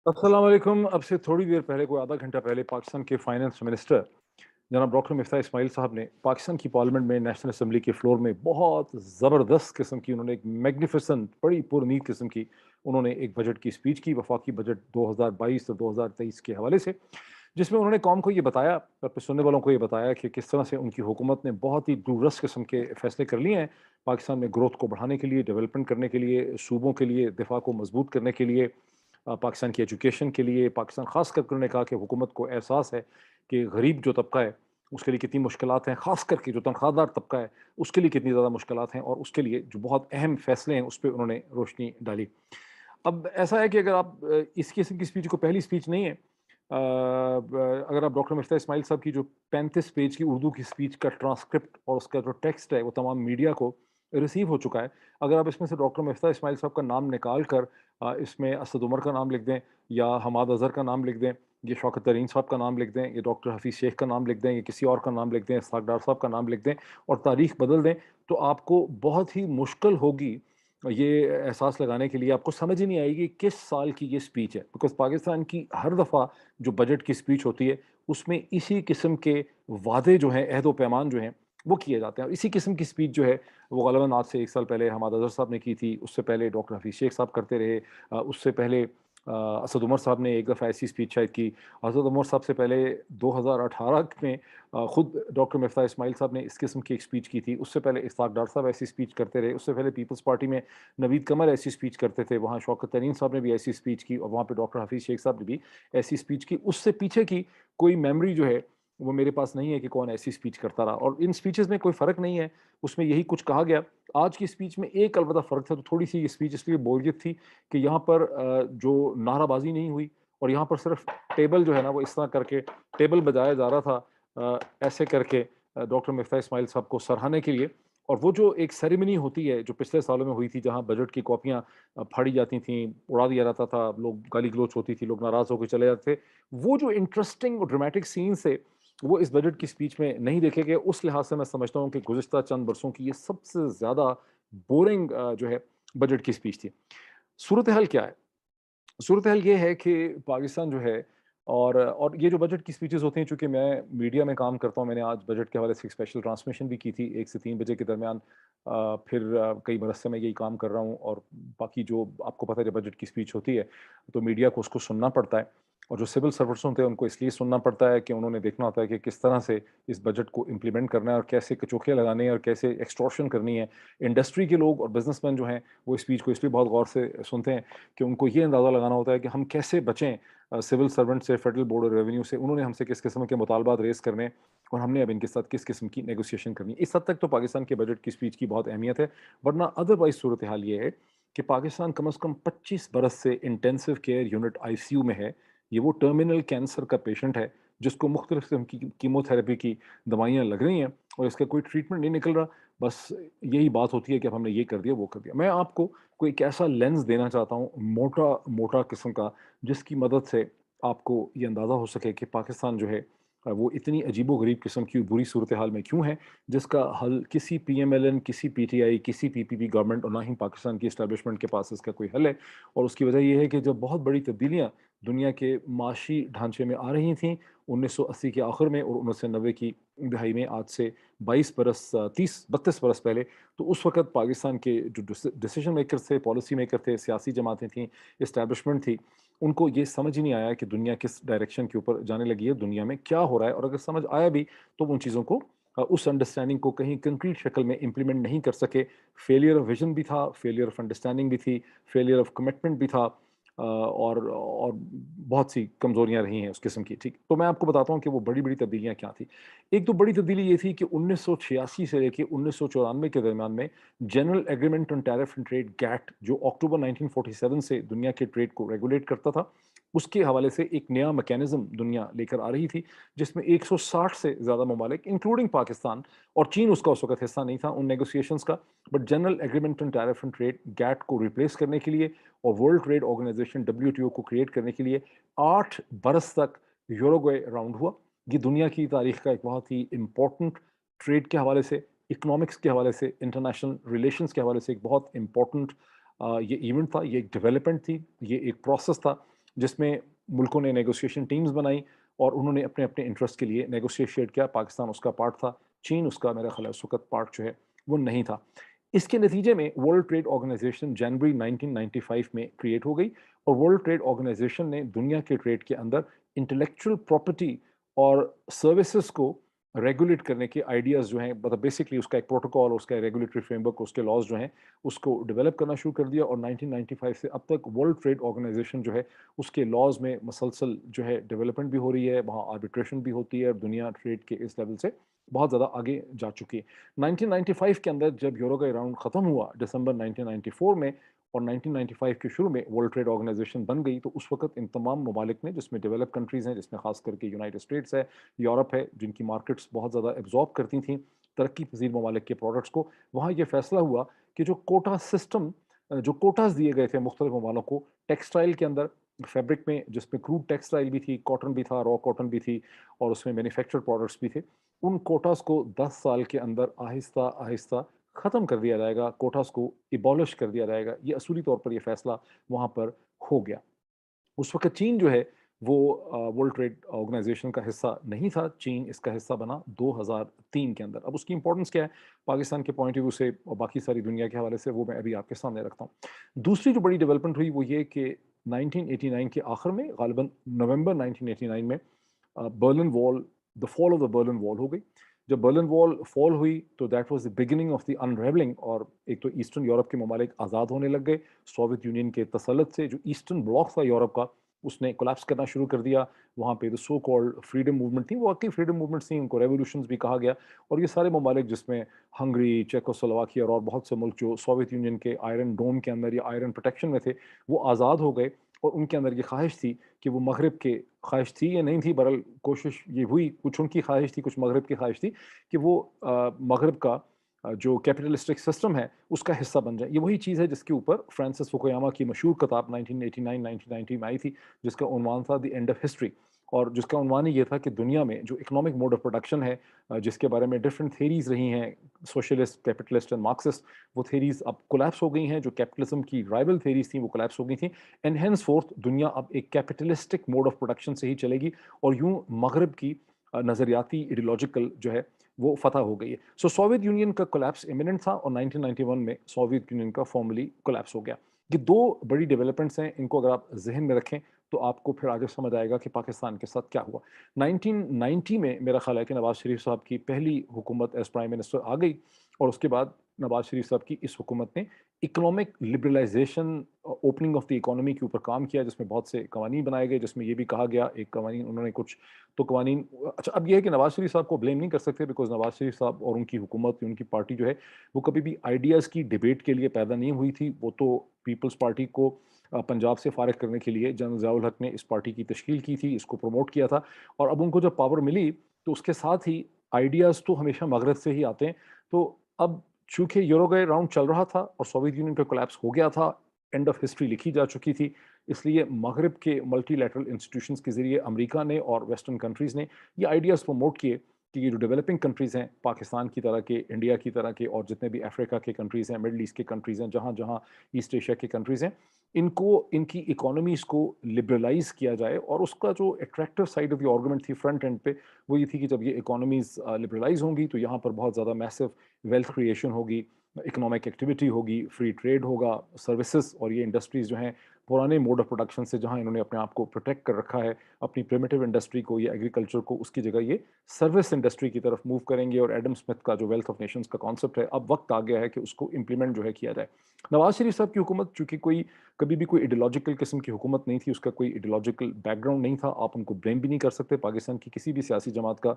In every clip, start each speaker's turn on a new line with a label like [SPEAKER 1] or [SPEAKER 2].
[SPEAKER 1] अस्सलाम वालेकुम। अब से थोड़ी देर पहले, कोई आधा घंटा पहले, पाकिस्तान के फाइनेंस मिनिस्टर जनाब डॉक्टर मिफ्ताह इस्माइल साहब ने पाकिस्तान की पार्लियामेंट में नेशनल असम्बली के फ्लोर में बहुत ज़बरदस्त किस्म की उन्होंने एक मैग्निफिसेंट, बड़ी पुरनीत किस्म की उन्होंने एक बजट की स्पीच की, वफाकी बजट 2022 और 2023 के हवाले से, जिसमें उन्होंने कौम को ये बताया, अपने सुनने वालों को ये बताया कि किस तरह से उनकी हुकूमत ने बहुत ही दूरदर्श किस्म के फैसले कर लिए हैं पाकिस्तान में ग्रोथ को बढ़ाने के लिए, डेवलपमेंट करने के लिए, सूबों के लिए दिफा को मजबूत करने के लिए, पाकिस्तान की एजुकेशन के लिए। पाकिस्तान ख़ास कर उन्होंने कहा कि हुकूमत को एहसास है कि गरीब जो तबका है उसके लिए कितनी मुश्किलात हैं, ख़ास करके जो तनख्वाहदार तबका है उसके लिए कितनी ज़्यादा मुश्किलात हैं, और उसके लिए जो बहुत अहम फैसले हैं उस पर उन्होंने रोशनी डाली। अब ऐसा है कि अगर आप इस किस्म की स्पीच को, पहली स्पीच नहीं है, अगर आप डॉक्टर मिफ्ताह इस्माइल साहब की जो 35 पेज की उर्दू की स्पीच का ट्रांसक्रिप्ट और उसका जो टेक्स्ट है वो तमाम मीडिया को रिसीव हो चुका है। अगर आप इसमें से डॉक्टर मिफ्ताह इस्माइल साहब का नाम निकाल कर इसमें असद उमर का नाम लिख दें, या हमाद अजहर का नाम लिख दें, ये शौकत तरीन साहब का नाम लिख दें, ये डॉक्टर हफीज़ शेख का नाम लिख दें, ये किसी और का नाम लिख दें, इसहाक डार साहब का नाम लिख दें और तारीख बदल दें, तो आपको बहुत ही मुश्किल होगी ये एहसास लगाने के लिए। आपको समझ ही नहीं आएगी किस साल की ये स्पीच है, बिकॉज़ पाकिस्तान की हर दफ़ा जो बजट की स्पीच होती है उसमें इसी किस्म के वादे जो हैं, अहद व पैमान जो हैं, वो किए जाते हैं। और इसी किस्म की स्पीच जो है वो ग़ालिबन आज से 1 साल पहले हमाद अज़हर साहब ने की थी, उससे पहले डॉक्टर हफ़ीज़ शेख साहब करते रहे, उससे पहले असद उमर साहब ने एक दफ़ा ऐसी स्पीच शायद की। असद उमर साहब से पहले 2018 में खुद डॉक्टर मिफ्ताह इस्माइल साहब ने इस किस्म की एक स्पीच की थी। उससे पहले इसहाक डार साहब ऐसी स्पीच करते रहे। उससे पहले पीपल्स पार्टी में नवीद कमर ऐसी स्पीच करते थे, वहाँ शौकत तरीन साहब ने भी ऐसी स्पीच की और वहाँ पे डॉक्टर हफीज़ शेख साहब ने भी ऐसी स्पीच की। उससे पीछे की कोई मेमोरी जो है वो मेरे पास नहीं है कि कौन ऐसी स्पीच करता रहा, और इन स्पीचेस में कोई फ़र्क नहीं है, उसमें यही कुछ कहा गया। आज की स्पीच में एक अलबत्ता फ़र्क था, तो थोड़ी सी ये स्पीच इसलिए बोरियत थी कि यहाँ पर जो नाराबाजी नहीं हुई, और यहाँ पर सिर्फ टेबल जो है ना वो इस तरह करके टेबल बजाया जा रहा था, ऐसे करके डॉक्टर मिफ्ताह इस्माइल साहब को सराहने के लिए। और वो जो एक सेरेमनी होती है जो पिछले सालों में हुई थी, जहाँ बजट की कॉपियाँ फाड़ी जाती थीं, उड़ा दिया जाता था, लोग गाली गलौच होती थी, लोग नाराज़ होकर चले जाते थे, वो जो इंटरेस्टिंग और ड्रामेटिक सीन्स थे वो इस बजट की स्पीच में नहीं देखे गए। उस लिहाज से मैं समझता हूँ कि गुज़िश्ता चंद बरसों की ये सबसे ज़्यादा बोरिंग जो है बजट की स्पीच थी। सूरत हाल क्या है? सूरत हाल ये है कि पाकिस्तान जो है, और ये जो बजट की स्पीचेज़ होती हैं, चूँकि मैं मीडिया में काम करता हूँ, मैंने आज बजट के हवाले से एक स्पेशल ट्रांसमिशन भी की थी 1 से 3 बजे के दरमियान। फिर कई बरस से मैं यही काम कर रहा हूँ, और बाकी जो आपको पता है जब बजट की स्पीच होती है, तो मीडिया को उसको सुनना पड़ता है, और जो सिविल सर्वेंट्स होते हैं उनको इसलिए सुनना पड़ता है कि उन्होंने देखना होता है कि किस तरह से इस बजट को इम्प्लीमेंट करना है और कैसे कचौखियाँ लगानी है और कैसे एक्सटॉर्शन करनी है। इंडस्ट्री के लोग और बिज़नेसमैन जो हैं, वो स्पीच को इसलिए बहुत गौर से सुनते हैं कि उनको ये अंदाज़ा लगाना होता है कि हम कैसे बचें सिविल सर्वेंट से, फेडरल बोर्ड ऑफ रेवेन्यू से, उन्होंने हमसे किस किस्म के मुतालबात रेज़ करने हैं और हमने अब इनके साथ किस किस्म की नेगोशिएशन करनी है। इस हद तक तो पाकिस्तान के बजट की स्पीच की बहुत अहमियत है, वरना अदरवाइज़ सूरत हाल ये है कि पाकिस्तान कम से कम 25 बरस से इंटेंसिव केयर यूनिट आईसीयू में है। ये वो टर्मिनल कैंसर का पेशेंट है जिसको मुख्तलिफ किस्म की कीमोथेरेपी की दवाइयाँ लग रही हैं और इसका कोई ट्रीटमेंट नहीं निकल रहा। बस यही बात होती है कि अब हमने ये कर दिया, वो कर दिया। मैं आपको कोई एक ऐसा लेंस देना चाहता हूँ, मोटा किस्म का, जिसकी मदद से आपको ये अंदाज़ा हो सके कि पाकिस्तान जो है वो इतनी अजीबो-गरीब किस्म की बुरी सूरत हाल में क्यों है, जिसका हल किसी पीएमएलएन, किसी पीटीआई, किसी पीपीपी गवर्नमेंट और ना ही पाकिस्तान की एस्टेब्लिशमेंट के पास इसका कोई हल है। और उसकी वजह ये है कि जब बहुत बड़ी तब्दीलियाँ दुनिया के माशी ढांचे में आ रही थीं 1980 के आखिर में और 1990 की दहाई में, आज से 22 बरस 30-32 बरस पहले, तो उस वक़्त पाकिस्तान के जो डिसीजन मेकर्स थे, पॉलिसी मेकर थे, सियासी जमातें थीं, एस्टेब्लिशमेंट थी, उनको ये समझ ही नहीं आया कि दुनिया किस डायरेक्शन के ऊपर जाने लगी है, दुनिया में क्या हो रहा है, और अगर समझ आया भी तो उन चीज़ों को उस अंडरस्टैंडिंग को कहीं कंक्रीट शक्ल में इम्प्लीमेंट नहीं कर सके। फेलियर ऑफ विजन भी था, फेलियर ऑफ अंडरस्टैंडिंग भी थी, फेलियर ऑफ कमिटमेंट भी था, और बहुत सी कमज़ोरियाँ रही हैं उस किस्म की, ठीक। तो मैं आपको बताता हूँ कि वो बड़ी-बड़ी तब्दीलियाँ क्या थी। एक तो बड़ी तब्दीली ये थी कि 1986 से लेके 1994 के दरमियान में general agreement on tariff and trade GATT, जो अक्टूबर 1947 से दुनिया के ट्रेड को रेगुलेट करता था, उसके हवाले से एक नया मैकेनिज्म दुनिया लेकर आ रही थी, जिसमें 160 से ज़्यादा ममालिक इंक्लूडिंग पाकिस्तान, और चीन उसका उस वक़्त हिस्सा नहीं था उन नेगोशिएशंस का, but general agreement on tariff and trade GATT को रिप्लेस करने के लिए और वर्ल्ड ट्रेड ऑर्गेनाइजेशन डब्ल्यूटीओ को क्रिएट करने के लिए 8 बरस तक यूरुग्वे राउंड हुआ। ये दुनिया की तारीख का एक बहुत ही इम्पोर्टेंट, ट्रेड के हवाले से, इकोनॉमिक्स के हवाले से, इंटरनेशनल रिलेशंस के हवाले से एक बहुत इम्पोर्टेंट ये इवेंट था, ये एक डेवलपमेंट थी, ये एक प्रोसेस था, جس میں ملکوں نے نیگوسیشن ٹیمز بنائی اور انہوں نے اپنے اپنے انٹرسٹ کے لیے نیگوشیٹ کیا. پاکستان اس کا پارٹ تھا, چین اس کا میرا خیال ہے اس وقت پارٹ جو ہے وہ نہیں تھا. اس کے نتیجے میں ورلڈ ٹریڈ آرگنائزیشن جنوری 1995 میں کریٹ ہو گئی, اور ورلڈ ٹریڈ آرگنائزیشن نے دنیا کے ٹریڈ کے اندر انٹلیکچوئل پراپرٹی اور سروسز کو ریگولیٹ کرنے کے آئیڈیاز جو ہیں, مطلب بیسکلی اس کا ایک پروٹوکول, اس کا ریگولیٹری فریم ورک, اس کے لاز جو ہیں اس کو ڈیولپ کرنا شروع کر دیا. اور 1995 سے اب تک ورلڈ ٹریڈ آرگنائزیشن جو ہے اس کے لاز میں مسلسل جو ہے ڈیولپمنٹ بھی ہو رہی ہے, وہاں آربیٹریشن بھی ہوتی ہے, اور دنیا ٹریڈ کے اس لیول سے بہت زیادہ آگے جا چکی ہے. 1995 کے اندر جب یوروگائی راؤنڈ ختم ہوا دسمبر 1994 میں, اور 1995 کے شروع میں ورلڈ ٹریڈ آرگنائزیشن بن گئی, تو اس وقت ان تمام ممالک نے, جس میں ڈیولپ کنٹریز ہیں, جس میں خاص کر کے یونائٹڈ اسٹیٹس ہے, یورپ ہے, جن کی مارکیٹس بہت زیادہ ایبزارب کرتی تھیں ترقی پذیر ممالک کے پروڈکٹس کو, وہاں یہ فیصلہ ہوا کہ جو کوٹا سسٹم, جو کوٹاز دیے گئے تھے مختلف ممالک کو ٹیکسٹائل کے اندر, فیبرک میں, جس میں کروڈ ٹیکسٹائل بھی تھی, کاٹن بھی تھا, را کاٹن بھی تھی, اور اس میں مینوفیکچرڈ پروڈکٹس بھی تھے, ان کوٹاز کو 10 سال کے اندر آہستہ آہستہ ختم کر دیا جائے گا, کوٹاز کو ایبولش کر دیا جائے گا. یہ اصولی طور پر یہ فیصلہ وہاں پر ہو گیا. اس وقت چین جو ہے وہ ورلڈ ٹریڈ آرگنائزیشن کا حصہ نہیں تھا, چین اس کا حصہ بنا 2003 کے اندر. اب اس کی امپورٹنس کیا ہے پاکستان کے پوائنٹ آف ویو سے اور باقی ساری دنیا کے حوالے سے, وہ میں ابھی آپ کے سامنے رکھتا ہوں. دوسری جو بڑی ڈیولپمنٹ ہوئی وہ یہ کہ 1989 کے آخر میں, غالباً نومبر 1989 میں, Berlin wall, the fall of the Berlin wall ہو گئی. جب برلن وال فال ہوئی تو that was the beginning of the unravelling, اور ایک تو ایسٹرن یورپ کے ممالک آزاد ہونے لگ گئے سوویت یونین کے تسلط سے. جو ایسٹرن بلاک تھا یورپ کا اس نے کولیپس کرنا شروع کر دیا. وہاں پہ سو کالڈ فریڈم موومنٹ تھی, وہ واقعی فریڈم موومنٹس تھیں, ان کو ریولیوشنز بھی کہا گیا, اور یہ سارے ممالک جس میں ہنگری, چیکوسلواکیا اور بہت سے ملک جو سوویت یونین کے آئرن ڈوم کے اندر یا آئرن پروٹیکشن میں تھے, وہ آزاد ہو گئے. اور ان کے اندر یہ خواہش تھی کہ وہ مغرب کے, خواہش تھی یا نہیں تھی, برحال کوشش یہ ہوئی, کچھ ان کی خواہش تھی, کچھ مغرب کی خواہش تھی کہ وہ مغرب کا جو کیپٹلسٹک سسٹم ہے اس کا حصہ بن جائے. یہ وہی چیز ہے جس کے اوپر فرانسس فوکویاما کی مشہور کتاب 1989-1990 میں آئی تھی, جس کا عنوان تھا دی اینڈ آف ہسٹری, اور جس کا عنوان یہ تھا کہ دنیا میں جو اکنامک موڈ آف پروڈکشن ہے, جس کے بارے میں ڈفرینٹ تھیریز رہی ہیں, سوشلسٹ, کیپٹلسٹ اینڈ مارکسسٹ, وہ تھیریز اب کولیپس ہو گئی ہیں. جو کیپٹلزم کی رائول تھیریز تھیں وہ کولیپس ہو گئی تھیں, اینڈ ہینس فورتھ دنیا اب ایک کیپٹلسٹک موڈ آف پروڈکشن سے ہی چلے گی, اور یوں مغرب کی نظریاتی ایڈیولوجیکل جو ہے وہ فتح ہو گئی ہے. سو سوویت یونین کا کولیپس امیننٹ تھا, اور 1991 میں سوویت یونین کا فارملی کولیپس ہو گیا. یہ دو بڑی ڈیولپمنٹس ہیں, ان کو اگر آپ ذہن میں رکھیں تو آپ کو پھر آگے سمجھ آئے گا کہ پاکستان کے ساتھ کیا ہوا. 1990 میں میرا خیال ہے کہ نواز شریف صاحب کی پہلی حکومت ایز پرائم منسٹر آ گئی, اور اس کے بعد نواز شریف صاحب کی اس حکومت نے economic liberalisation, opening of the economy کے اوپر کام کیا, جس میں بہت سے قوانین بنائے گئے, جس میں یہ بھی کہا گیا, ایک قوانین انہوں نے کچھ تو قوانین, اچھا اب یہ ہے کہ نواز شریف صاحب کو بلیم نہیں کر سکتے, بیکاز نواز شریف صاحب اور ان کی حکومت, ان کی پارٹی جو ہے وہ کبھی بھی آئیڈیاز کی ڈیبیٹ کے لیے پیدا نہیں ہوئی تھی. وہ تو پیپلز پارٹی کو پنجاب سے فارغ کرنے کے لیے جنرل ضیاء الحق نے اس پارٹی کی تشکیل کی تھی, اس کو پروموٹ کیا تھا, اور اب ان کو جب پاور ملی تو اس کے ساتھ ہی آئیڈیاز تو ہمیشہ مغرب سے ہی آتے ہیں. تو اب چونکہ یوروگائی راؤنڈ چل رہا تھا اور سوویت یونین کا کولیپس ہو گیا تھا, اینڈ آف ہسٹری لکھی جا چکی تھی, اس لیے مغرب کے ملٹی لیٹرل انسٹیٹیوشنز کے ذریعے امریکہ نے اور ویسٹرن کنٹریز نے یہ آئیڈیاز پروموٹ کیے کہ یہ جو ڈیولپنگ کنٹریز ہیں, پاکستان کی طرح کے, انڈیا کی طرح کے, اور جتنے بھی افریقہ کے کنٹریز ہیں, مڈل ایسٹ کے کنٹریز ہیں, جہاں جہاں ایسٹ ایشیا کے کنٹریز ہیں, ان کو, ان کی اکانومیز کو لبرلائز کیا جائے. اور اس کا جو attractive side of the argument تھی فرنٹ اینڈ پہ, وہ یہ تھی کہ جب یہ اکانومیز لبرلائز ہوں گی تو یہاں پر بہت زیادہ میسو ویلتھ کریشن ہوگی, اکنامک ایکٹیویٹی ہوگی, فری ٹریڈ ہوگا, سروسز, اور یہ انڈسٹریز جو ہیں پرانے موڈ آف پروڈکشن سے جہاں انہوں نے اپنے آپ کو پروٹیکٹ کر رکھا ہے, اپنی پریمیٹیو انڈسٹری کو یا ایگریکلچر کو, اس کی جگہ یہ سروس انڈسٹری کی طرف موو کریں گے. اور ایڈم اسمتھ کا جو ویلتھ آف نیشنز کا کانسیپٹ ہے, اب وقت آ گیا ہے کہ اس کو امپلیمنٹ جو ہے کیا جائے. نواز شریف صاحب کی حکومت چونکہ کبھی بھی کوئی ایڈیولوجیکل قسم کی حکومت نہیں تھی, اس کا کوئی ایڈیولوجیکل بیک گراؤنڈ نہیں تھا, آپ ان کو بلیم بھی نہیں کر سکتے. پاکستان کی کسی بھی سیاسی جماعت کا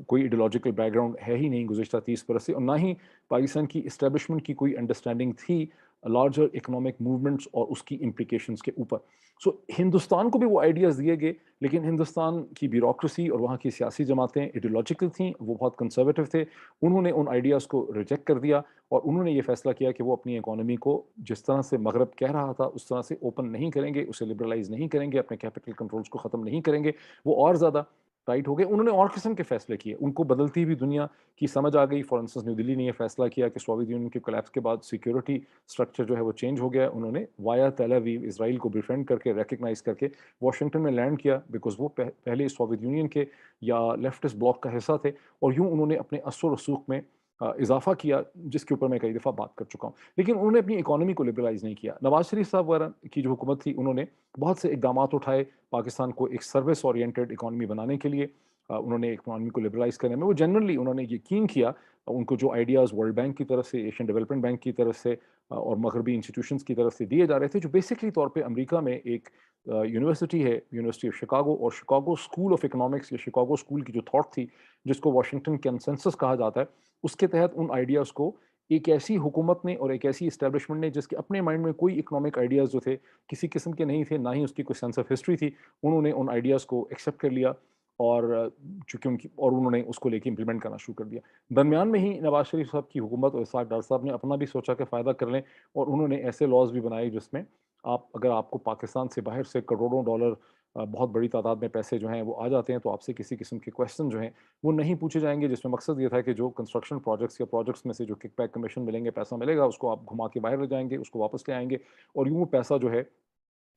[SPEAKER 1] کوئی ایڈیولوجیکل بیک گراؤنڈ ہے ہی نہیں گزشتہ 30 برس سے, اور نہ ہی پاکستان کی اسٹیبلشمنٹ کی کوئی انڈرسٹینڈنگ تھی لارجر اکنامک موومنٹس اور اس کی امپلیکیشنز کے اوپر. سو ہندوستان کو بھی وہ آئیڈیاز دیے گئے, لیکن ہندوستان کی بیوروکریسی اور وہاں کی سیاسی جماعتیں ایڈیولوجیکل تھیں, وہ بہت کنسرویٹو تھے, انہوں نے ان آئیڈیاز کو ریجیکٹ کر دیا, اور انہوں نے یہ فیصلہ کیا کہ وہ اپنی اکانومی کو جس طرح سے مغرب کہہ رہا تھا اس طرح سے اوپن نہیں کریں گے, اسے لبرلائز نہیں کریں گے, اپنے کیپٹل کنٹرولز کو ختم نہیں کریں گے, وہ اور زیادہ टाइट हो गए। उन्होंने और किस्म के फैसले किए, उनको बदलती हुई दुनिया की समझ आ गई। फॉर इंस्टेंस न्यू दिल्ली ने ये फैसला किया कि सोवियत यूनियन के कोलैप्स के बाद सिक्योरिटी स्ट्रक्चर जो है वो चेंज हो गया है। उन्होंने वाया तेल अवीव इसराइल को बिफ्रेंड करके, रिकग्नाइज करके वाशिंगटन में लैंड किया, बिकॉज वो पहले सोवियत यूनियन के या लेफ्टिस्ट ब्लॉक का हिस्सा थे, और यूं उन्होंने अपने असर रसूख में इजाफा किया, जिसके ऊपर मैं कई दफ़ा बात कर चुका हूँ। लेकिन उन्होंने अपनी इकोनॉमी को लिबरलाइज नहीं किया। नवाज शरीफ साहब वगैरह की जो हुकूमत थी, उन्होंने बहुत से इकदाम उठाए पाकिस्तान को एक सर्विस ओरिएंटेड इकोनॉमी बनाने के लिए। उन्होंने इकोनॉमी को लिबरलाइज करने में वो जनरली उन्होंने यकीन किया। उनको जो आइडियाज़ वर्ल्ड बैंक की तरफ से, एशियन डेवलपमेंट बैंक की तरफ से और मगरबी इंस्टीट्यूशंस की तरफ से दिए जा रहे थे, जो बेसिकली तौर पे अमेरिका में एक यूनिवर्सिटी है, यूनिवर्सिटी ऑफ शिकागो, और शिकागो स्कूल ऑफ इकोनॉमिक्स या शिकागो स्कूल की जो थॉट थी, जिसको वाशिंगटन कंसेंसस कहा जाता है, उसके तहत उन आइडियाज़ को एक ऐसी हुकूमत ने और एक ऐसी इस्टेब्लिशमेंट ने जिसके अपने माइंड में कोई इकोनॉमिक आइडियाज़ जो थे किसी किस्म के नहीं थे, ना ही उसकी कोई सेंस ऑफ हिस्ट्री थी, उन्होंने उन आइडियाज़ को एक्सेप्ट कर लिया, और चूँकि उनकी और उन्होंने उसको लेके इम्प्लीमेंट करना शुरू कर दिया। दरमियान में ही नवाज़ शरीफ साहब की हुकूमत और इसहाक डार साहब ने अपना भी सोचा कि फ़ायदा कर लें, और उन्होंने ऐसे लॉज़ भी बनाए जिसमें अगर आपको पाकिस्तान से बाहर से करोड़ों डॉलर बहुत बड़ी तादाद में पैसे जो हैं वो आ जाते हैं, तो आपसे किसी किस्म के क्वेश्चन जो हैं वो नहीं पूछे जाएंगे, जिसमें मकसद ये था कि जो कंस्ट्रक्शन प्रोजेक्ट्स या प्रोजेक्ट्स में से जो किकबैक कमीशन मिलेंगे, पैसा मिलेगा, उसको आप घुमा के बाहर ले जाएंगे, उसको वापस ले आएंगे, और यूँ वो पैसा जो है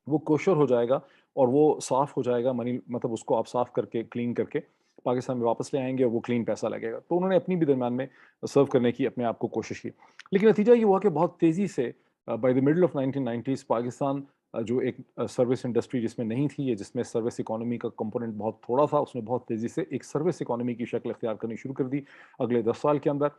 [SPEAKER 1] वो कोशर हो जाएगा, और वो साफ़ हो जाएगा, मनी मतलब उसको आप साफ़ करके, क्लीन करके पाकिस्तान में वापस ले आएँगे, और वो क्लीन पैसा लगेगा। तो उन्होंने अपनी भी दरम्यान में सर्व करने की अपने आप को कोशिश की। लेकिन नतीजा ये हुआ कि बहुत तेज़ी से by the middle of 1990s Pakistan जो एक सर्विस इंडस्ट्री जिसमें नहीं थी, या जिसमें सर्विस इकोनॉमी का कंपोनेंट बहुत थोड़ा था, उसने बहुत तेज़ी से एक सर्विस इकोनॉमी की शक्ल इख्तियार करनी शुरू कर दी अगले 10 साल के अंदर।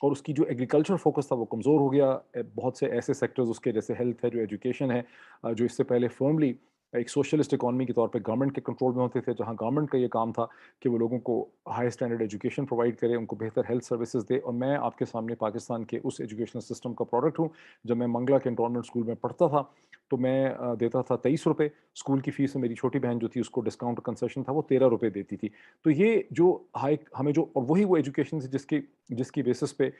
[SPEAKER 1] और उसकी जो एग्रीकल्चर फ़ोकस था वो कमज़ोर हो गया। बहुत से ऐसे सेक्टर्स उसके, जैसे हेल्थ है, जो एजुकेशन है, जो इससे पहले फर्मली एक सोशलिस्ट इकोनॉमी के तौर पे गवर्नमेंट के कंट्रोल में होते थे, जहाँ गवर्नमेंट का ये काम था कि वो लोगों को हाई स्टैंडर्ड एजुकेशन प्रोवाइड करे, उनको बेहतर हेल्थ सर्विसेज दे। और मैं आपके सामने पाकिस्तान के उस एजुकेशनल सिस्टम का प्रोडक्ट हूँ। जब मैं मंगला कैंटोनमेंट स्कूल में पढ़ता था, तो मैं देता था 23 रुपये स्कूल की फ़ीस में। मेरी छोटी बहन जो थी, उसको डिस्काउंट कंसेशन था, वो 13 रुपये देती थी। तो ये जो हाई हमें जो, और वही वो एजुकेशन थी जिसकी जिसकी बेसिस पे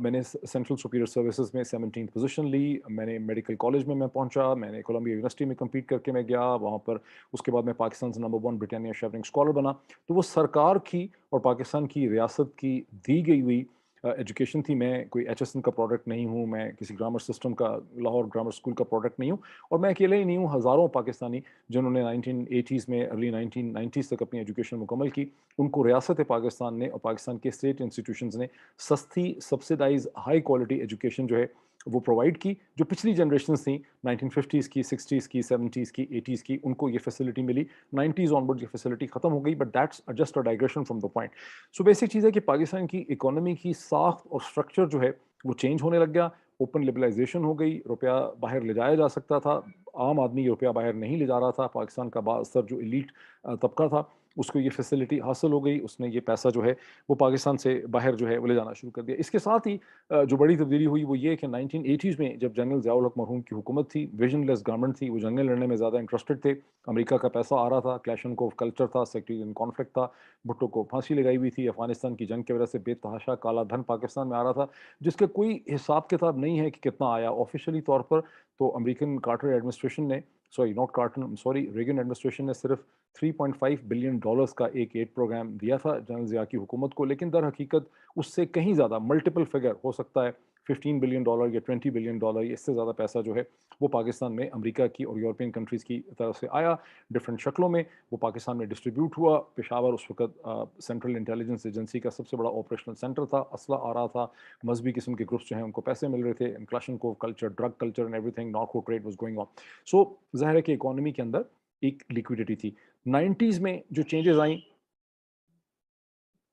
[SPEAKER 1] मैंने सेंट्रल सुपीरियर सर्विसेज में 17th पोजीशन ली। मैंने मेडिकल कॉलेज में मैं पहुंचा, मैंने कोलंबिया यूनिवर्सिटी में compete करके मैं गया वहाँ पर। उसके बाद मैं पाकिस्तान से नंबर 1 ब्रिटानिया शेवरिंग स्कॉलर बना। तो वो सरकार की और पाकिस्तान की रियासत की दी गई हुई एजुकेशन थी। मैं कोई एचएसएन का प्रोडक्ट नहीं हूँ, मैं किसी ग्रामर सिस्टम का, लाहौर ग्रामर स्कूल का प्रोडक्ट नहीं हूँ, और मैं अकेले ही नहीं हूँ, हज़ारों पाकिस्तानी जिन्होंने 1980s में, अर्ली 1990s तक अपनी एजुकेशन मुकम्मल की, उनको रियासत पाकिस्तान ने और पाकिस्तान के स्टेट इंस्टीट्यूशंस ने सस्ती, सब्सिडाइज, हाई क्वालिटी एजुकेशन जो है वो प्रोवाइड की। जो पिछली जनरेशन थी 1950s की, 60s की, 70s की, 80s की, उनको ये फैसिलिटी मिली। 90s ऑनवर्ड ये फैसिलिटी खत्म हो गई, but that's just a digression from the point. So basic चीज़ है कि पाकिस्तान की इकोनॉमी की साख्त और स्ट्रक्चर जो है वो चेंज होने लग गया। ओपन लिबरलाइजेशन हो गई, रुपया बाहर ले जाया जा सकता था, आम आदमी रुपया बाहर नहीं ले जा रहा था। पाकिस्तान का बाअसर जो एलीट तबका था, उसको ये फैसिलिटी हासिल हो गई, उसने ये पैसा जो है वो पाकिस्तान से बाहर जो है वो ले जाना शुरू कर दिया। इसके साथ ही जो बड़ी तब्दीली हुई वो ये कि 1980s में जब जनरल ज़ियाउल हक मरहूम की हुकूमत थी, विजनलेस गवर्नमेंट थी, वो जंगें लड़ने में ज़्यादा इंटरेस्टेड थे। अमेरिका का पैसा आ रहा था, क्लैशनकोव कल्चर था, सेक्टेरियन कॉन्फ्लिक्ट था, भुट्टो को फांसी लगाई हुई थी, अफगानिस्तान की जंग की वजह से बेतहाशा काला धन पाकिस्तान में आ रहा था, जिसका कोई हिसाब किताब नहीं है कि कितना आया। ऑफिशियली तौर पर तो अमेरिकन कार्टर एडमिनिस्ट्रेशन ने, sorry not Carter, sorry Reagan administration ने सिर्फ 3.5 बिलियन डॉलर्स का एक एड प्रोग्राम दिया था जनरल ज़िया की हुकूमत को, लेकिन दर हकीकत उससे कहीं ज़्यादा मल्टीपल फिगर हो सकता है, 15 बिलियन डॉलर या 20 बिलियन डॉलर, इससे ज़्यादा पैसा जो है वो पाकिस्तान में अमेरिका की और यूरोपियन कंट्रीज़ की तरफ से आया डिफरेंट शक्लों में। वो पाकिस्तान में डिस्ट्रीब्यूट हुआ। पेशावर उस वक्त सेंट्रल इंटेलिजेंस एजेंसी का सबसे बड़ा ऑपरेशनल सेंटर था, असला आ रहा था, मजहबी किस्म के ग्रुप्स जो हैं उनको पैसे मिल रहे थे, Kalashnikov culture, drug culture and everything, narco trade was going on. So ज़ाहिर है कि इकोनॉमी के अंदर एक लिक्विडिटी थी। 90s में जो चेंजेस आई,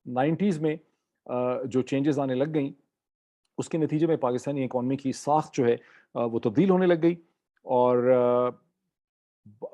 [SPEAKER 1] 90s में जो चेंजेस आने लग गई, उसके नतीजे में पाकिस्तानी इकोनॉमी की साख जो है वो तब्दील होने लग गई। और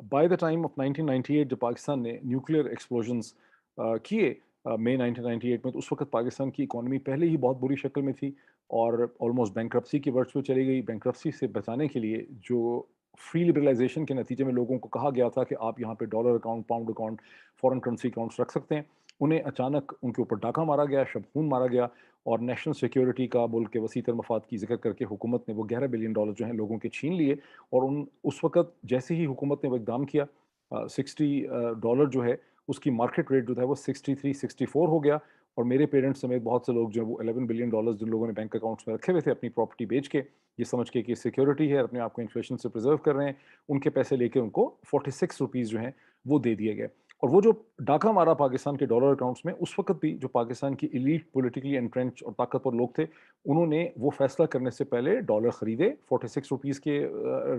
[SPEAKER 1] बाय द टाइम ऑफ 1998 जब पाकिस्तान ने न्यूक्लियर एक्सप्लोजन्स किए मई 1998 में, तो उस वक्त पाकिस्तान की इकोनॉमी पहले ही बहुत बुरी शक्ल में थी और ऑलमोस्ट बैंक्रप्सी की वर्ड्स पे चली गई। बैंक्रप्सी से बचाने के लिए जो फ्री लिबरलाइजेशन के नतीजे में लोगों को कहा गया था कि आप यहाँ पे dollar account, pound account, foreign currency accounts रख सकते हैं, उन्हें अचानक उनके ऊपर डाका मारा गया, शबखून मारा गया, और नेशनल सिक्योरिटी का, मुल्क के वसी तर मफाद की जिक्र करके हुकूमत ने वो 11 बिलियन डॉलर जो हैं लोगों के छीन लिए। और उस वक्त जैसे ही हुकूमत ने वो इकदाम किया, 60 डॉलर जो है اس کی مارکیٹ ریٹ جو تھا وہ 63-64 ہو گیا، اور میرے پیرنٹس سمیت بہت سے لوگ جو ہیں وہ $11 بلین جن لوگوں نے بینک اکاؤنٹس میں رکھے ہوئے تھے اپنی پراپرٹی بیچ کے، یہ سمجھ کے کہ سیکیورٹی ہے، اپنے آپ کو انفلیشن سے پرزرو کر رہے ہیں، ان کے پیسے لے کے ان کو 46 روپیز جو ہیں وہ دے دیے گئے۔ اور وہ جو ڈاکہ مارا پاکستان کے ڈالر اکاؤنٹس میں، اس وقت بھی جو پاکستان کی ایلیٹ پولیٹیکلی انٹرینچ اور طاقتور لوگ تھے، انہوں نے وہ فیصلہ کرنے سے پہلے ڈالر خریدے 46 روپیز کے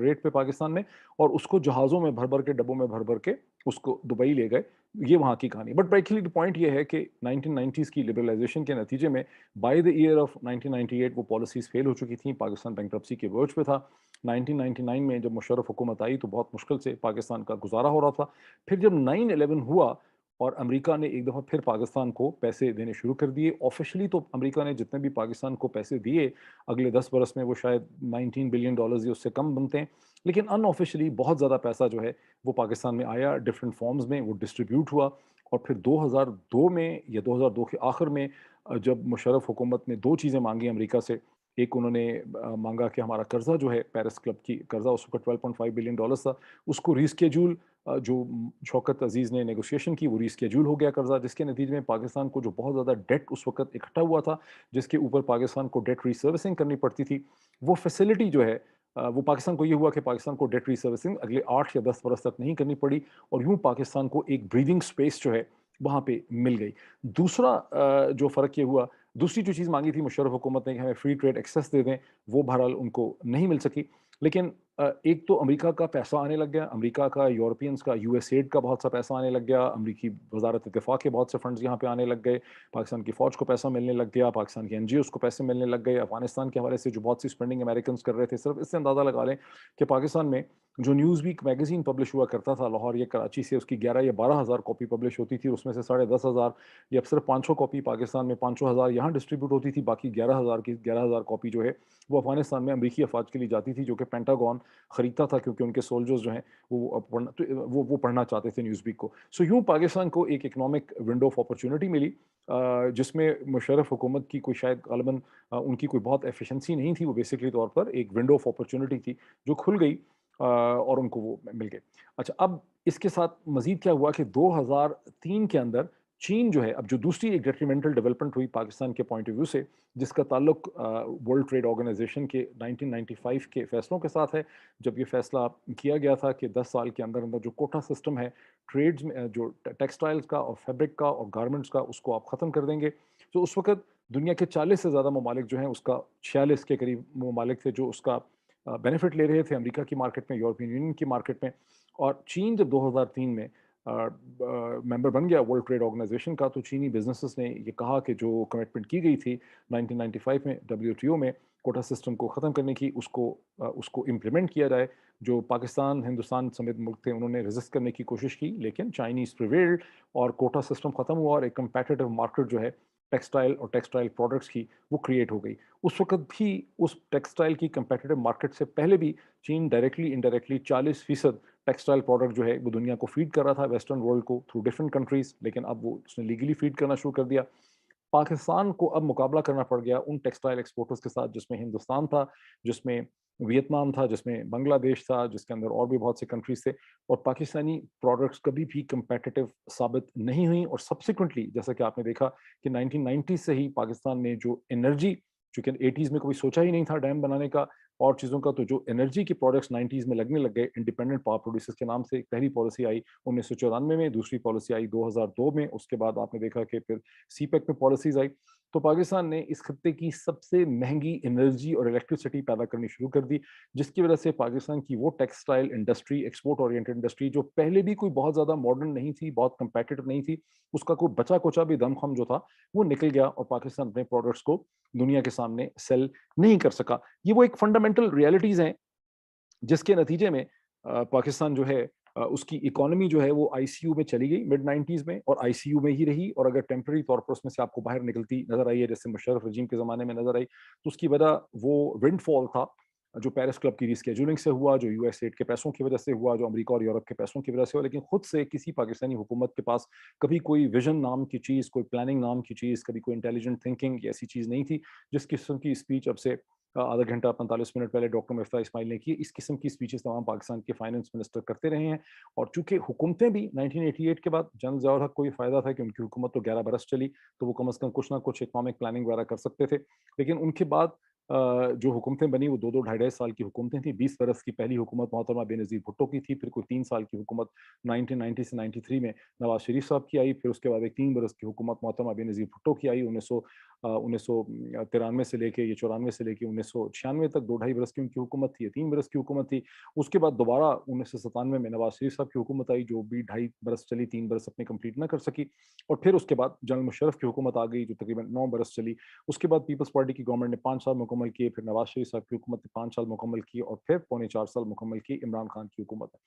[SPEAKER 1] ریٹ پہ پاکستان میں، اور اس کو جہازوں میں بھر بھر کے، ڈبوں میں بھر بھر کے اس کو دبئی لے گئے۔ یہ وہاں کی کہانی۔ بٹ بیسیکلی پوائنٹ یہ ہے کہ 1990s کی لبرلائزیشن کے نتیجے میں بائی دا ایئر آف 1998 وہ پالیسیز فیل ہو چکی تھیں، پاکستان بینکرپسی کے ورج پہ تھا۔ 1999 میں جب مشرف حکومت آئی تو بہت مشکل سے پاکستان کا گزارا ہو رہا تھا۔ پھر جب 9/11 ہوا اور امریکہ نے ایک دفعہ پھر پاکستان کو پیسے دینے شروع کر دیے، آفیشلی تو امریکہ نے جتنے بھی پاکستان کو پیسے دیے اگلے 10 برس میں وہ شاید $19 بلین یا اس سے کم بنتے ہیں، لیکن ان آفیشلی بہت زیادہ پیسہ جو ہے وہ پاکستان میں آیا، ڈفرینٹ فارمز میں وہ ڈسٹریبیوٹ ہوا۔ اور پھر 2002 میں یا 2002 کے آخر میں جب مشرف حکومت نے دو چیزیں مانگی امریکہ سے، ایک انہوں نے مانگا کہ ہمارا قرضہ جو ہے پیرس کلب کی قرضہ اس وقت $12.5 بلین تھا، اس کو ریسکیجول، جو شوکت عزیز نے نیگوسیشن کی وہ ریسکیجول ہو گیا قرضہ، جس کے نتیجے میں پاکستان کو جو بہت زیادہ ڈیٹ اس وقت اکٹھا ہوا تھا، جس کے اوپر پاکستان کو ڈیٹ ری سروسنگ کرنی پڑتی تھی، وہ فیسلٹی جو ہے وہ پاکستان کو یہ ہوا کہ پاکستان کو ڈیٹ ری سروسنگ اگلے 8 یا 10 برس تک نہیں کرنی پڑی، اور یوں پاکستان کو ایک بریدنگ سپیس جو ہے وہاں پہ مل گئی۔ دوسرا جو فرق یہ ہوا، دوسری جو چیز مانگی تھی مشرف حکومت نے کہ ہمیں فری ٹریڈ ایکسیس دے دیں، وہ بہرحال ان کو نہیں مل سکی۔ لیکن ایک تو امریکہ کا پیسہ آنے لگ گیا، امریکہ کا، یورپینز کا، یو ایس ایڈ کا بہت سا پیسہ آنے لگ گیا، امریکی وزارت دفاع کے بہت سے فنڈز یہاں پہ آنے لگ گئے، پاکستان کی فوج کو پیسہ ملنے لگ گیا، پاکستان کے این جی اوز کو پیسے ملنے لگ گئے، افغانستان کے حوالے سے جو بہت سی اسپینڈنگ امریکنز کر رہے تھے۔ صرف اس سے اندازہ لگا لیں کہ پاکستان میں جو نیوز ویک میگزین پبلش ہوا کرتا تھا لاہور یا کراچی سے، اس کی 11 یا 12 ہزار کاپی پبلش ہوتی تھی، اس میں سے 10,500 یا صرف 500 کاپی پاکستان میں، 500,000 یہاں ڈسٹریبیوٹ ہوتی تھی، باقی 11,000 کاپی جو ہے وہ افغانستان میں امریکی افواج کے لیے جاتی تھی، جو کہ پینٹاگون خریدتا تھا کیونکہ ان کے سولجرز جو ہیں وہ پڑھنا چاہتے تھے نیوز ویک کو۔ سو یوں پاکستان کو ایک اکنامک ونڈو آف اپرچونٹی ملی، جس میں مشرف حکومت کی کوئی شاید غالباً ان کی کوئی بہت ایفیشنسی نہیں تھی، وہ بیسکلی طور پر ایک ونڈو آف اپرچونٹی تھی جو کھل گئی، اور ان کو وہ مل گئے۔ اچھا، اب اس کے ساتھ مزید کیا ہوا کہ 2003 کے اندر چین جو ہے، اب جو دوسری ایک ڈیٹریمنٹل ڈیولپمنٹ ہوئی پاکستان کے پوائنٹ آف ویو سے، جس کا تعلق ورلڈ ٹریڈ آرگنائزیشن کے 1995 کے فیصلوں کے ساتھ ہے، جب یہ فیصلہ کیا گیا تھا کہ 10 سال کے اندر اندر جو کوٹا سسٹم ہے ٹریڈز میں، جو ٹیکسٹائلز کا اور فیبرک کا اور گارمنٹس کا، اس کو آپ ختم کر دیں گے۔ تو اس وقت دنیا کے 40 سے زیادہ ممالک جو ہیں، اس کا 46 کے قریب ممالک تھے جو اس کا بینیفٹ لے رہے تھے، امریکہ کی مارکیٹ میں، یورپین یونین کی مارکیٹ میں۔ اور چین جب 2003 میں ممبر بن گیا ورلڈ ٹریڈ آرگنائزیشن کا، تو چینی بزنسز نے یہ کہا کہ جو کمٹمنٹ کی گئی تھی 1995 میں WTO میں کوٹا سسٹم کو ختم کرنے کی، اس کو امپلیمنٹ کیا جائے۔ جو پاکستان، ہندوستان سمیت ملک تھے، انہوں نے ریزسٹ کرنے کی کوشش کی، لیکن چائنیز پریویلڈ اور کوٹا سسٹم ختم ہوا، اور ایک کمپیٹیٹو مارکیٹ جو ہے ٹیکسٹائل اور ٹیکسٹائل پروڈکٹس کی، وہ کریٹ ہو گئی۔ اس وقت بھی اس ٹیکسٹائل کی کمپیٹیٹو مارکیٹ سے پہلے بھی چین ڈائریکٹلی انڈائریکٹلی 40% ٹیکسٹائل پروڈکٹ جو ہے وہ دنیا کو فیڈ کر رہا تھا، ویسٹرن ورلڈ کو، تھرو ڈفرینٹ کنٹریز، لیکن اب وہ اس نے لیگلی فیڈ کرنا شروع کر دیا۔ پاکستان کو اب مقابلہ کرنا پڑ گیا ان ٹیکسٹائل ایکسپورٹرز کے ساتھ، جس میں ہندوستان تھا، جس میں ویتنام تھا، جس میں بنگلہ دیش تھا، جس کے اندر اور بھی بہت سے کنٹریز تھے، اور پاکستانی پروڈکٹس کبھی بھی کمپیٹیٹو ثابت نہیں ہوئیں۔ اور سبسیکوئنٹلی جیسا کہ آپ نے دیکھا کہ 1990 سے ہی پاکستان نے جو انرجی، چونکہ 80s میں کوئی سوچا ہی نہیں تھا ڈیم بنانے کا اور چیزوں کا، تو جو انرجی کے پروڈکٹس 90s میں لگنے لگ گئے، انڈیپینڈنٹ پاور پروڈیوسرز کے نام سے ایک پہلی پالیسی آئی 1994 میں، دوسری پالیسی آئی 2002 میں، اس کے بعد آپ نے دیکھا کہ پھر سی پیک میں پالیسیز آئی۔ تو پاکستان نے اس خطے کی سب سے مہنگی انرجی اور الیکٹرسٹی پیدا کرنی شروع کر دی، جس کی وجہ سے پاکستان کی وہ textile industry, export oriented industry, جو پہلے بھی کوئی بہت زیادہ ماڈرن نہیں تھی، بہت کمپیٹیٹو نہیں تھی، اس کا کوئی بچا کچا بھی دم خم جو تھا وہ نکل گیا، اور پاکستان اپنے پروڈکٹس کو دنیا کے سامنے سیل نہیں کر سکا۔ یہ وہ ایک فنڈامنٹل ریالٹیز ہیں جس کے نتیجے میں پاکستان جو ہے اس کی اکانومی جو ہے وہ آئی سی یو میں چلی گئی mid-90s میں، اور آئی سی یو میں ہی رہی، اور اگر ٹیمپرری طور پر اس میں سے آپ کو باہر نکلتی نظر آئی ہے، جیسے مشرف رجیم کے زمانے میں نظر آئی، تو اس کی وجہ وہ ونڈ فال تھا جو پیرس کلب کی ریسکیجولنگ سے ہوا، جو یو ایس ایڈ کے پیسوں کی وجہ سے ہوا، جو امریکہ اور یورپ کے پیسوں کی وجہ سے ہوا، لیکن خود سے کسی پاکستانی حکومت کے پاس کبھی کوئی ویژن نام کی چیز، کوئی پلاننگ نام کی چیز، کبھی کوئی انٹیلیجنٹ تھنکنگ ایسی چیز نہیں تھی جس قسم کی اسپیچ اب سے आधा घंटा 45 मिनट पहले डॉक्टर मिफ्ता इस्माइल ने की। इस किस्म की स्पीचेस तमाम पाकिस्तान के फाइनेंस मिनिस्टर करते रहे हैं। और चूंकि हुकूमतें भी 1988 के बाद जनरल ज़ियाउल हक को ये फ़ायदा था कि उनकी हुकूमत तो 11 बरस चली, तो वो कम अज़ कम कुछ ना कुछ इकनॉमिक प्लानिंग वगैरह कर सकते थे। लेकिन उनके बाद जो हुकूमतें बनी वो 2-2 ढाई-ढाई साल की हुकूमतें थी। 20 बरस की पहली हुकूमत मोहतरमा बेनज़ीर भुट्टो की थी, फिर कोई 3 साल की हुकूमत 1990 से 93 में नवाज़ शरीफ साहब की आई, फिर उसके बाद एक 3 बरस की हुकूमत मोहतरमा बेनज़ीर भुट्टो की आई। 1993 से लेके, ये 94 से लेके 1996 तक 2 ढाई बरस की उनकी हुकूमत थी, 3 बरस की हुकूमत थी। उसके बाद दोबारा 1997 में नवाज़ शरीफ साहब की हुकूमत आई, जो भी ढाई बरस चली, 3 बरस अपने कंप्लीट ना कर सकी। और फिर उसके बाद जनरल मुशर्रफ की हुकूमत आ गई, जो तकरीबन 9 बरस चली। उसके बाद पीपल्स पार्टी की गवर्नमेंट ने 5 साल मुकम्मल किए, फिर नवाज शरीफ साहब की हुकूमत ने 5 साल मुकम्मल किए, और फिर पौने 4 साल मुकम्मल किए इमरान खान की हुकूमत ने।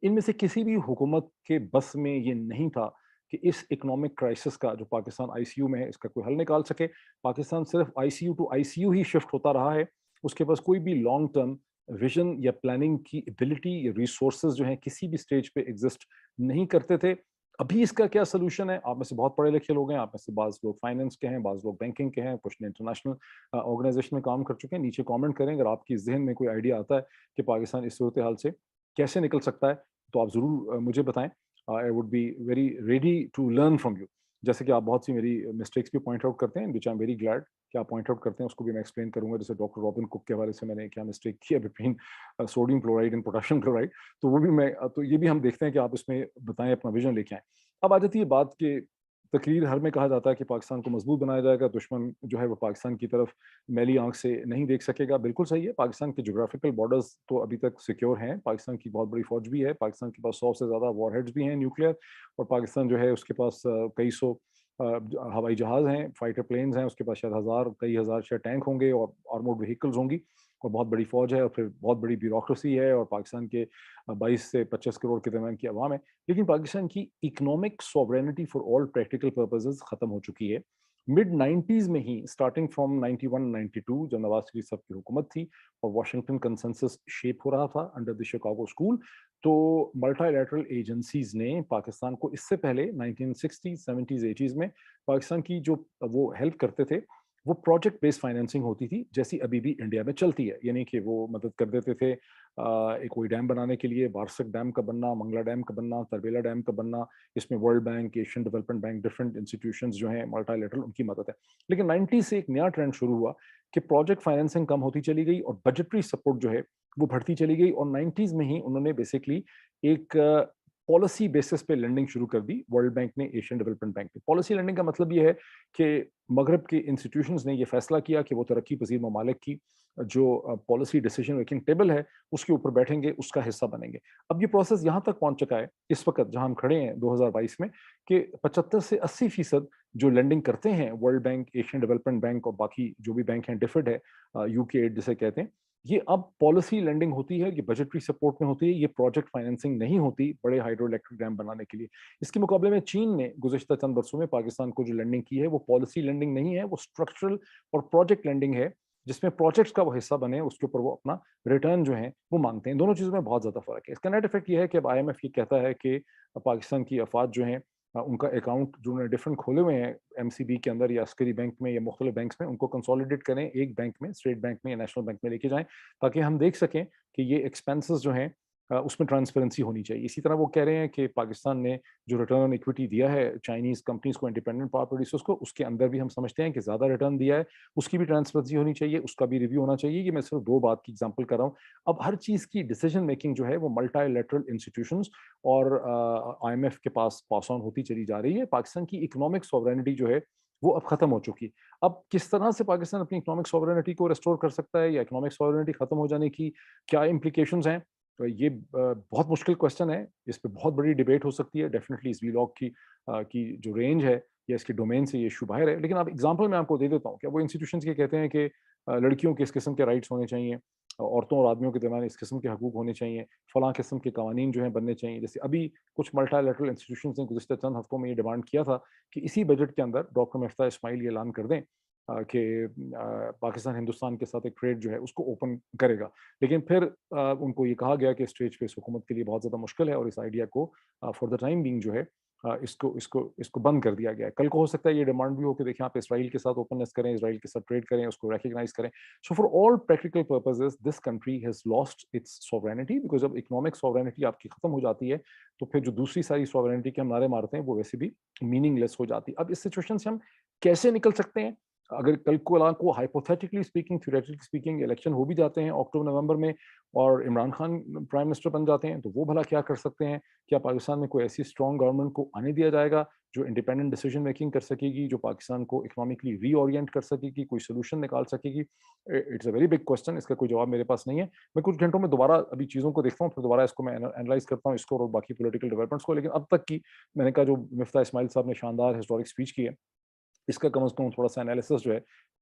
[SPEAKER 1] इनमें से किसी भी हुकूमत के बस में ये नहीं था कि इस इकोनॉमिक क्राइसिस का, जो पाकिस्तान आईसीयू में है, इसका कोई हल निकाल सके। पाकिस्तान सिर्फ आईसीयू टू आईसीयू ही शिफ्ट होता रहा है। उसके पास कोई भी लॉन्ग टर्म विजन या प्लानिंग की एबिलिटी या रिसोर्सेज जो हैं किसी भी स्टेज पे एग्जिस्ट नहीं करते थे। अभी इसका क्या सोल्यूशन है? आप में से बहुत पढ़े लिखे लोग हैं, आप में से बाज़ लोग फाइनेंस के हैं, बाज़ लोग बैंकिंग के हैं, कुछ ने इंटरनेशनल ऑर्गेनाइजेशन में काम कर चुके हैं। नीचे कमेंट करें अगर आपकी ज़हन में कोई आइडिया आता है कि पाकिस्तान इस सूरत हाल से कैसे निकल सकता है, तो आप ज़रूर मुझे बताएं। I would be very ready to learn from you. जैसे कि आप बहुत सी मेरी मिस्टेक्स भी पॉइंट आउट करते हैं, विच आई एम वेरी ग्लैड कि आप पॉइंट आउट करते हैं, उसको भी मैं एक्सप्लेन करूंगा। जैसे डॉक्टर रॉबिन कुक के हवाले से मैंने क्या मिस्टेक किया between sodium chloride and potassium chloride, तो वो भी मैं तो ये भी हम देखते हैं कि आप इसमें बताएं, अपना विजन लेके आएँ। अब आ जाती है बात कि तकरीर हर में कहा जाता है कि पाकिस्तान को मजबूत बनाया जाएगा, दुश्मन जो है वो पाकिस्तान की तरफ मैली आंख से नहीं देख सकेगा। बिल्कुल सही है, पाकिस्तान के जोग्राफिकल बॉर्डर्स तो अभी तक सिक्योर हैं, पाकिस्तान की बहुत बड़ी फौज भी है, पाकिस्तान के पास 100 से ज़्यादा वॉरहेड्स भी हैं न्यूक्लियर, और पाकिस्तान जो है उसके पास कई सौ हवाई जहाज़ हैं, फाइटर प्लेन्स हैं, उसके पास शायद कई हज़ार शायद टैंक होंगे और आर्मोर्ड व्हीकल्स होंगी, और बहुत बड़ी फौज है, और फिर बहुत बड़ी ब्यूरोक्रेसी है, और पाकिस्तान के 22 से 25 करोड़ के दरमियान की आवाम है। लेकिन पाकिस्तान की economic sovereignty for all practical purposes खत्म हो चुकी है। मिड 90s में ही, स्टार्टिंग फ्रॉम 91 92, जब नवाज शरीफ साहब की हुकूमत थी और वाशिंगटन कंसेंसस शेप हो रहा था अंडर द शिकागो स्कूल, तो मल्टीलैटरल एजेंसीज ने पाकिस्तान को इससे पहले 1960 70s 80s में पाकिस्तान की जो वो हेल्प करते थे, वो प्रोजेक्ट बेस्ड फाइनेंसिंग होती थी, जैसी अभी भी इंडिया में चलती है। यानी कि वो मदद कर देते थे एक कोई डैम बनाने के लिए, बारसक डैम का बनना, मंगला डैम का बनना, तरबेला डैम का बनना, इसमें world bank, Asian development bank, different institutions जो हैं मल्टीलैटरल, उनकी मदद है। लेकिन 90 से एक नया ट्रेंड शुरू हुआ कि प्रोजेक्ट फाइनेंसिंग कम होती चली गई और बजटरी सपोर्ट जो है वो बढ़ती चली गई, और 90s में ही उन्होंने बेसिकली एक पॉलिसी बेसिस पे लेंडिंग शुरू कर दी, वर्ल्ड बैंक ने, एशियन डेवलपमेंट बैंक ने। पॉलिसी लेंडिंग का मतलब ये है कि मगरब के इंस्टीट्यूशंस ने ये फैसला किया कि वो तरक्की पजीर ममालिक की जो पॉलिसी डिसीजन मेकिंग टेबल है उसके ऊपर बैठेंगे, उसका हिस्सा बनेंगे। अब ये प्रोसेस यहाँ तक पहुंच चुका है इस वक्त जहां हम खड़े हैं 2022 में, कि 75 से 80% जो लेंडिंग करते हैं world bank, Asian development bank और बाकी जो भी बैंक हैं, डिफिड है, यूके एड जिसे कहते हैं, ये अब पॉलिसी लेंडिंग होती है, ये बजटरी सपोर्ट में होती है, ये प्रोजेक्ट फाइनेंसिंग नहीं होती बड़े हाइड्रो इलेक्ट्रिक डैम बनाने के लिए। इसके मुकाबले में चीन ने गुज़श्ता चंद वर्षों में पाकिस्तान को जो लेंडिंग की है वो पॉलिसी लेंडिंग नहीं है, वो स्ट्रक्चरल और प्रोजेक्ट लेंडिंग है, जिसमें प्रोजेक्ट्स का वो हिस्सा बने, उसके ऊपर वो अपना रिटर्न जो है वो मांगते हैं। दोनों चीज़ों में बहुत ज़्यादा फर्क है। इसका नेट इफेक्ट ये है कि अब IMF ये कहता है कि पाकिस्तान की अफवाज जो हैं उनका अकाउंट जो उन्होंने डिफरेंट खोले हुए हैं MCB के अंदर या अस्करी बैंक में या मुख्तलिफ बैंक्स में, उनको कंसोलिडेट करें एक बैंक में, स्टेट बैंक में या नेशनल बैंक में लेके जाएं, ताकि हम देख सकें कि ये एक्सपेंसेस जो हैं उसमें ट्रांसपेरेंसी होनी चाहिए। इसी तरह वो कह रहे हैं कि पाकिस्तान ने जो रिटर्न ऑन इक्विटी दिया है चाइनीज़ कंपनीज को, इंडिपेंडेंट पावर प्रोड्यूसर्स को, उसके अंदर भी हम समझते हैं कि ज़्यादा रिटर्न दिया है, उसकी भी ट्रांसपेरेंसी होनी चाहिए, उसका भी रिव्यू होना चाहिए। ये मैं सिर्फ 2 बात की एग्जांपल कर रहा हूँ। अब हर चीज़ की डिसीजन मेकिंग जो है वो मल्टीलैटरल इंस्टीट्यूशंस और IMF के पास ऑन होती चली जा रही है। पाकिस्तान की इकोनॉमिक सॉवरेनिटी जो है वो अब खत्म हो चुकी है। अब किस तरह से पाकिस्तान अपनी इकोनॉमिक सॉवरेनिटी को रेस्टोर कर सकता है, या इकोनॉमिक सॉवरेनिटी खत्म हो जाने की क्या इम्प्लीकेशंस हैं, तो ये बहुत मुश्किल क्वेश्चन है। इस पे बहुत बड़ी डिबेट हो सकती है। डेफिनेटली इस वीलॉग की जो रेंज है या इसके डोमेन से ये इशू बाहर है। लेकिन अब एग्जांपल मैं आपको दे देता हूँ। क्या वो इंस्टीट्यूशंस ये कहते हैं कि लड़कियों के इस किस्म के राइट्स होने चाहिए, औरतों और आदमियों के दरमियान इस किस्म के हकूक होने चाहिए, फलां किस्म के कवानीन जो हैं बनने चाहिए। जैसे अभी कुछ मल्टीलैटरल इंस्टीट्यूशंस ने गुज़िश्ता चंद हफ्तों में ये डिमांड किया था कि इसी बजट के अंदर डॉक्टर मिफ्ता इस्माइल ये ऐलान कर दें कि पाकिस्तान हिंदुस्तान के साथ एक ट्रेड जो है उसको ओपन करेगा। लेकिन फिर उनको ये कहा गया कि स्टेज पे इस हुकूमत के लिए बहुत ज़्यादा मुश्किल है, और इस आइडिया को फॉर द टाइम बीइंग जो है इसको बंद कर दिया गया है. कल को हो सकता है ये डिमांड भी हो कि देखिए आप इसराइल के साथ ओपननेस करें, इसराइल के साथ ट्रेड करें, उसको रिकॉग्नाइज करें. So for all practical purposes this country has lost its sovereignty, because जब इकोनॉमिक सॉवरेनिटी आपकी खत्म हो जाती है तो फिर जो दूसरी सारी सॉवरेनिटी के हम नारे मारते हैं वो वैसे भी मीनिंगलेस हो जाती है. अब इस सिचुएशन से हम कैसे निकल सकते हैं? अगर कल को hypothetically speaking, theoretically speaking election हो भी जाते हैं अक्टूबर नवंबर में और इमरान खान प्राइम मिनिस्टर बन जाते हैं, तो वो भला क्या कर सकते हैं? क्या पाकिस्तान में कोई ऐसी स्ट्रॉन्ग गवर्नमेंट को आने दिया जाएगा जो इंडिपेंडेंट डिसीजन मेकिंग कर सकेगी, जो पाकिस्तान को इकोनॉमिकली रीओरिएंट कर सकेगी, कोई सोल्यूशन निकाल सकेगी? It's a very big question. इसका कोई जवाब मेरे पास नहीं है. मैं कुछ घंटों में दोबारा अभी चीज़ों को देखता हूँ, फिर दोबारा इसको मैं एनालाइज करता हूँ, इसको और बाकी पॉलिटिकल डेवलपमेंट्स को. लेकिन अब तक की मैंने कहा जो मिफ्ता इस्माइल साहब ने शानदार हिस्टोरिक स्पीच की है, इसका कम से कम थोड़ा सा एनालिसिस जो है